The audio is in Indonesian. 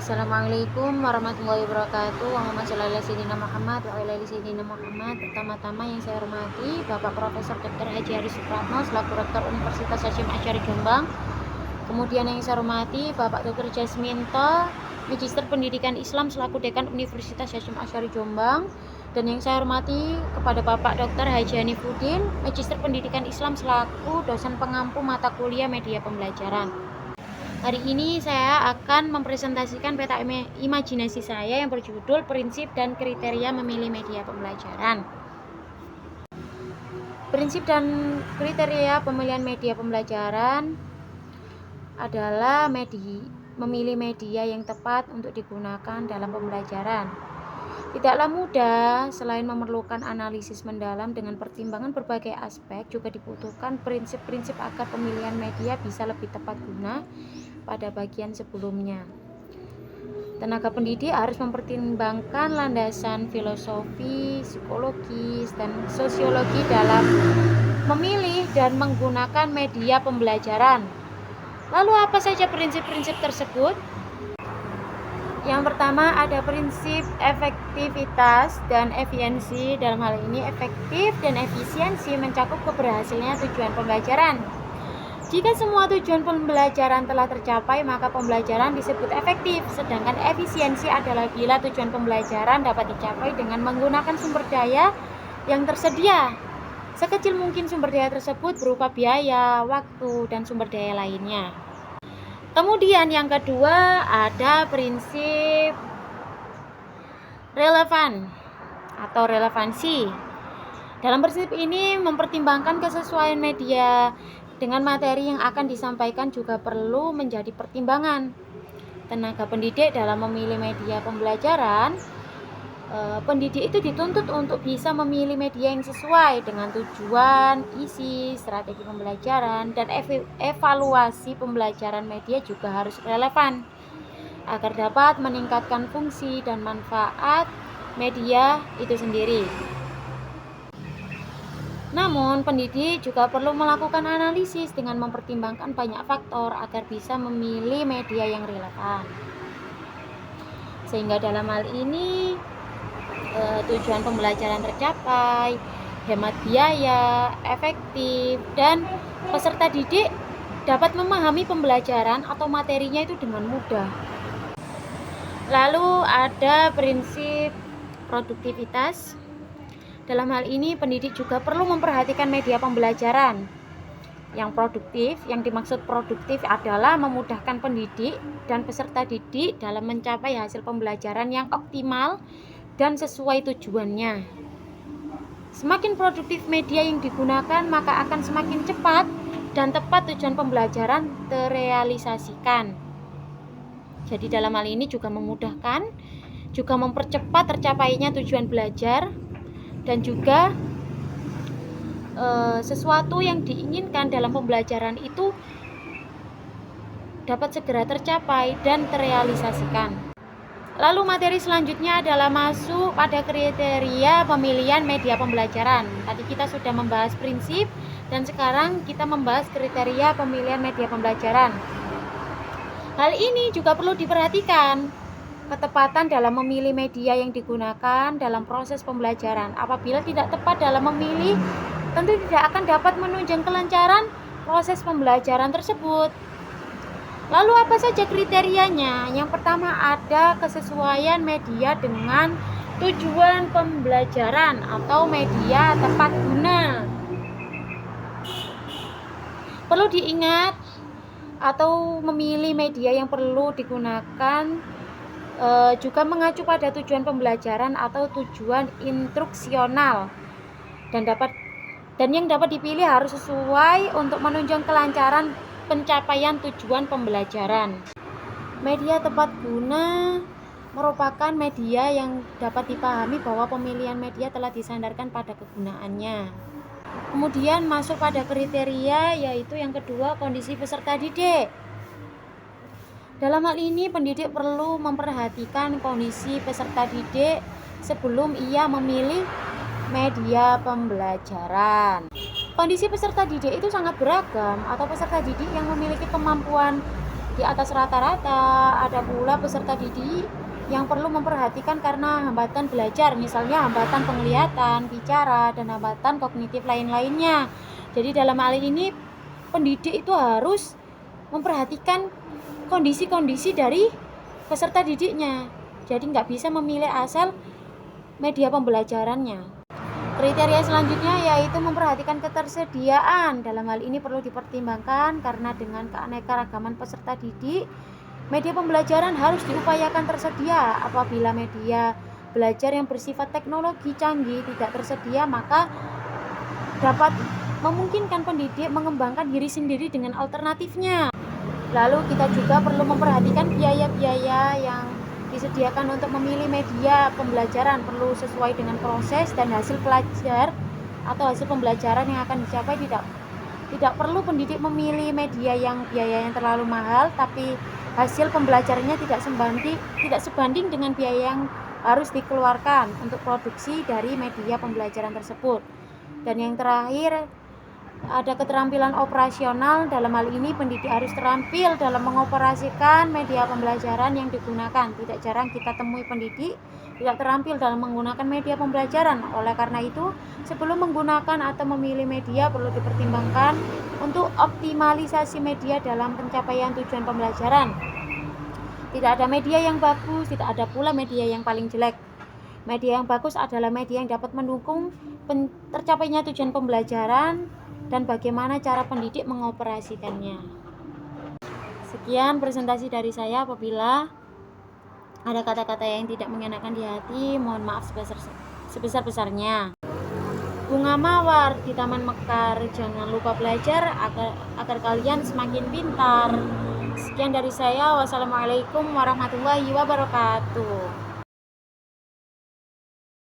Assalamualaikum warahmatullahi wabarakatuh. Allahumma sholli ala sayyidina Muhammad wa ala ali sayyidina Muhammad. Pertama-tama yang saya hormati Bapak Profesor Dr. Haji Hari Supratno selaku Rektor Universitas Hasyim Asy'ari Jombang. Kemudian yang saya hormati Bapak Dr. Jasminto, Magister Pendidikan Islam selaku Dekan Universitas Hasyim Asy'ari Jombang. Dan yang saya hormati kepada Bapak Dr. Haji Hanifuddin, Magister Pendidikan Islam selaku dosen pengampu mata kuliah media pembelajaran. Hari ini saya akan mempresentasikan peta imajinasi saya yang berjudul Prinsip dan Kriteria Memilih Media Pembelajaran. Prinsip dan kriteria pemilihan media pembelajaran adalah memilih media yang tepat untuk digunakan dalam pembelajaran. Tidaklah mudah, selain memerlukan analisis mendalam dengan pertimbangan berbagai aspek, juga dibutuhkan prinsip-prinsip agar pemilihan media bisa lebih tepat guna pada bagian sebelumnya. Tenaga pendidik harus mempertimbangkan landasan filosofi, psikologis, dan sosiologi dalam memilih dan menggunakan media pembelajaran. Lalu apa saja prinsip-prinsip tersebut? Yang pertama ada prinsip efektivitas dan efisiensi. Dalam hal ini efektif dan efisiensi mencakup keberhasilannya tujuan pembelajaran. Jika semua tujuan pembelajaran telah tercapai, maka pembelajaran disebut efektif. Sedangkan efisiensi adalah bila tujuan pembelajaran dapat dicapai dengan menggunakan sumber daya yang tersedia. Sekecil mungkin sumber daya tersebut berupa biaya, waktu, dan sumber daya lainnya. Kemudian yang kedua ada prinsip relevan atau relevansi. Dalam prinsip ini mempertimbangkan kesesuaian media dengan materi yang akan disampaikan juga perlu menjadi pertimbangan. Tenaga pendidik dalam memilih media pembelajaran, pendidik itu dituntut untuk bisa memilih media yang sesuai dengan tujuan, isi, strategi pembelajaran, dan evaluasi pembelajaran media juga harus relevan agar dapat meningkatkan fungsi dan manfaat media itu sendiri. Namun, pendidik juga perlu melakukan analisis dengan mempertimbangkan banyak faktor agar bisa memilih media yang relevan. Sehingga dalam hal ini tujuan pembelajaran tercapai, hemat biaya, efektif, dan peserta didik dapat memahami pembelajaran atau materinya itu dengan mudah. Lalu ada prinsip produktivitas. Dalam hal ini pendidik juga perlu memperhatikan media pembelajaran yang produktif. Yang dimaksud produktif adalah memudahkan pendidik dan peserta didik dalam mencapai hasil pembelajaran yang optimal dan sesuai tujuannya. Semakin produktif media yang digunakan, maka akan semakin cepat dan tepat tujuan pembelajaran terrealisasikan. Jadi dalam hal ini juga memudahkan, juga mempercepat tercapainya tujuan belajar, dan juga sesuatu yang diinginkan dalam pembelajaran itu dapat segera tercapai dan terrealisasikan. Lalu materi selanjutnya adalah masuk pada kriteria pemilihan media pembelajaran. Tadi kita sudah membahas prinsip dan sekarang kita membahas kriteria pemilihan media pembelajaran. Hal ini juga perlu diperhatikan ketepatan dalam memilih media yang digunakan dalam proses pembelajaran. Apabila tidak tepat dalam memilih, tentu tidak akan dapat menunjang kelancaran proses pembelajaran tersebut. Lalu apa saja kriterianya? Yang pertama ada kesesuaian media dengan tujuan pembelajaran atau media tepat guna. Perlu diingat atau memilih media yang perlu digunakan juga mengacu pada tujuan pembelajaran atau tujuan instruksional dan yang dapat dipilih harus sesuai untuk menunjang kelancaran pencapaian tujuan pembelajaran. Media tepat guna merupakan media yang dapat dipahami bahwa pemilihan media telah disandarkan pada kegunaannya. Kemudian masuk pada kriteria, yaitu yang kedua, kondisi peserta didik. Dalam hal ini pendidik perlu memperhatikan kondisi peserta didik sebelum ia memilih media pembelajaran. Kondisi peserta didik itu sangat beragam, atau peserta didik yang memiliki kemampuan di atas rata-rata. Ada pula peserta didik yang perlu memperhatikan karena hambatan belajar, misalnya hambatan penglihatan, bicara, dan hambatan kognitif lain-lainnya. Jadi dalam hal ini pendidik itu harus memperhatikan kondisi-kondisi dari peserta didiknya. Jadi nggak bisa memilih asal media pembelajarannya. Kriteria selanjutnya yaitu memperhatikan ketersediaan. Dalam hal ini perlu dipertimbangkan karena dengan keanekaragaman peserta didik, media pembelajaran harus diupayakan tersedia. Apabila media belajar yang bersifat teknologi canggih tidak tersedia, maka dapat memungkinkan pendidik mengembangkan diri sendiri dengan alternatifnya. Lalu kita juga perlu memperhatikan biaya-biaya yang disediakan untuk memilih media pembelajaran perlu sesuai dengan proses dan hasil pelajar atau hasil pembelajaran yang akan dicapai. Tidak perlu pendidik memilih media yang biayanya terlalu mahal tapi hasil pembelajarannya tidak sebanding dengan biaya yang harus dikeluarkan untuk produksi dari media pembelajaran tersebut. Dan yang terakhir, ada keterampilan operasional. Dalam hal ini pendidik harus terampil dalam mengoperasikan media pembelajaran yang digunakan. Tidak jarang kita temui pendidik tidak terampil dalam menggunakan media pembelajaran. Oleh karena itu, sebelum menggunakan atau memilih media perlu dipertimbangkan untuk optimalisasi media dalam pencapaian tujuan pembelajaran. Tidak ada media yang bagus, tidak ada pula media yang paling jelek. Media yang bagus adalah media yang dapat mendukung tercapainya tujuan pembelajaran dan bagaimana cara pendidik mengoperasikannya. Sekian presentasi dari saya. Apabila ada kata-kata yang tidak mengenakan di hati, mohon maaf sebesar-besarnya. Bunga mawar di taman mekar, jangan lupa belajar agar kalian semakin pintar. Sekian dari saya. Wassalamualaikum warahmatullahi wabarakatuh.